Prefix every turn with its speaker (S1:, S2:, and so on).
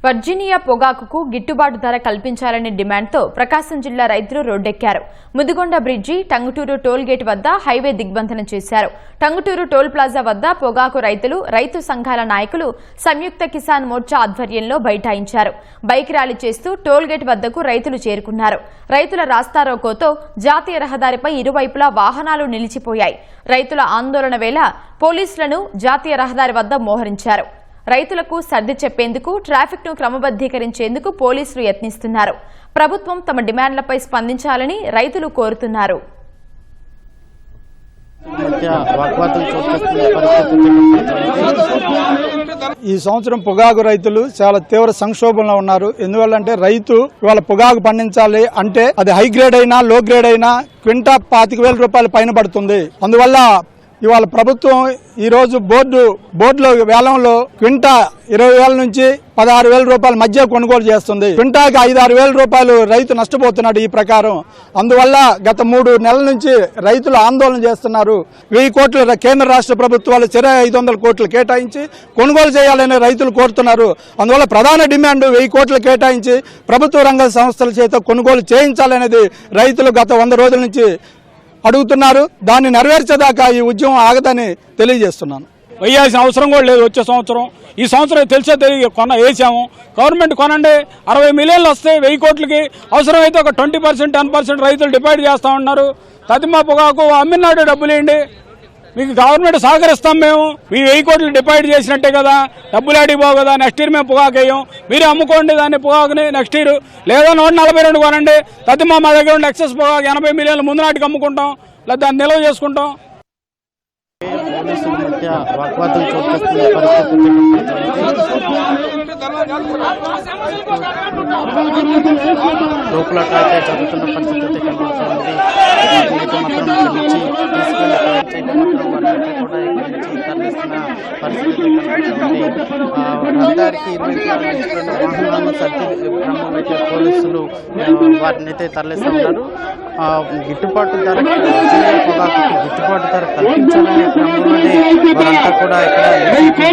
S1: Virginia పొగాకుకు గిట్టుబాటు ధర కల్పించాలనే డిమాండ్తో ప్రకాశం జిల్లా రైతులు రోడ్డెక్కారు. Mudigonda bridge, Tanguturu toll gate వద్ద హైవే దిగ్బంధనం చేశారు. టంగుటూరు టోల్ ప్లాజా వద్ద పొగాకు రైతులు, రైతు సంఘాల నాయకులు సంయుక్త కిసాన్ మోర్చా ఆధ్వర్యంలో బైఠాయించారు. బైక్ ర్యాలీ చేస్తూ టోల్ గేట్ వద్దకు రైతులు చేరుకున్నారు. రైతుల రాస్తారోకోతో జాతీయ రహదారిపై ఇరువైపులా వాహనాలు నిలిచిపోయాయి. రైతుల ఆందోళన వేళ పోలీసులను జాతీయ రహదారి వద్ద మోహరించారు. రైతులకు సర్ది చెప్పేందుకు, ట్రాఫిక్ ను క్రమబద్దీకరించేందుకు పోలీసులు యత్నిస్తున్నారు. ప్రభుత్వం తమ డిమాండ్లపై స్పందించాలని రైతులు కోరుతున్నారు.
S2: ఈ సంవత్సరం పొగాకు రైతులు చాలా తీవ్ర సంక్షోభంలో ఉన్నారు. ఎందువల్లంటే రైతు ఇవాళ పొగాకు పండించాలి అంటే అది హై గ్రేడ్ అయినా లో గ్రేడ్ అయినా క్వింటా 25,000 రూపాయలు పైన పడుతుంది. అందువల్ల ఇవాళ ప్రభుత్వం ఈ రోజు బోర్డులో వేలంలో క్వింటా 20,000 నుంచి 16,000 రూపాయల మధ్య కొనుగోలు చేస్తుంది. క్వింటాకి 5-6,000 రూపాయలు రైతు నష్టపోతున్నాడు ఈ ప్రకారం. అందువల్ల గత 3 నెలల నుంచి రైతులు ఆందోళన చేస్తున్నారు. 1000 కోట్లు కేంద్ర రాష్ట్ర ప్రభుత్వాలు చెర 500 కోట్లు కేటాయించి కొనుగోలు చేయాలని రైతులు కోరుతున్నారు. అందువల్ల ప్రధాన డిమాండ్ 1000 కోట్లు కేటాయించి ప్రభుత్వ రంగ సంస్థల చేత కొనుగోలు చేయించాలనేది రైతులు గత 100 రోజుల నుంచి అడుగుతున్నారు. దాన్ని నెరవేర్చేదాకా ఈ ఉద్యమం ఆగదని తెలియజేస్తున్నాను.
S3: వేయాల్సిన అవసరం కూడా లేదు. వచ్చే సంవత్సరం ఈ సంవత్సరం తెలిసే వేసాము. గవర్నమెంట్ కొనండి, 60 మిలియన్లు వస్తాయి 1000 కోట్లకి. అవసరమైతే ఒక 20%, 10% రైతులు డిపాజిట్ చేస్తా ఉన్నారు. తదిమా పొగాకు అమ్మినాడు డబ్బులు వేయండి, మీకు గవర్నమెంట్ సహకరిస్తాం. మేము మీ 1000 కోట్లు డిపాజిట్ చేసినట్టే కదా, డబ్బులు ఆడిపోవు కదా. నెక్స్ట్ ఇయర్ మేము పొగాకు వేయం, మీరే అమ్ముకోండి దాన్ని పొగాకుని నెక్స్ట్ ఇయర్. లేదా 142 కొనండి. తదిమా మా దగ్గర ఉండే ఎక్సెస్ పొగాకు 80 మిలియన్లు ముందు నాటికి అమ్ముకుంటాం, లేదా దాన్ని నిల్వ చేసుకుంటాం.
S4: పోలీసుల మధ్య వాగ్వాదం చోటుకొస్తున్న పరిస్థితి లోపలట అయితే జరుగుతున్న పరిస్థితి కనబడుతుంది. రహదారికి వాహనాలను సర్ది పోలీసులు వాటిని అయితే తరలిస్తూ ఉన్నారు. గిట్టుబాటు ధర గిట్టుబాటు ధర కల్పించాలనే క్రమంలోనే వారంతా కూడా ఇక్కడ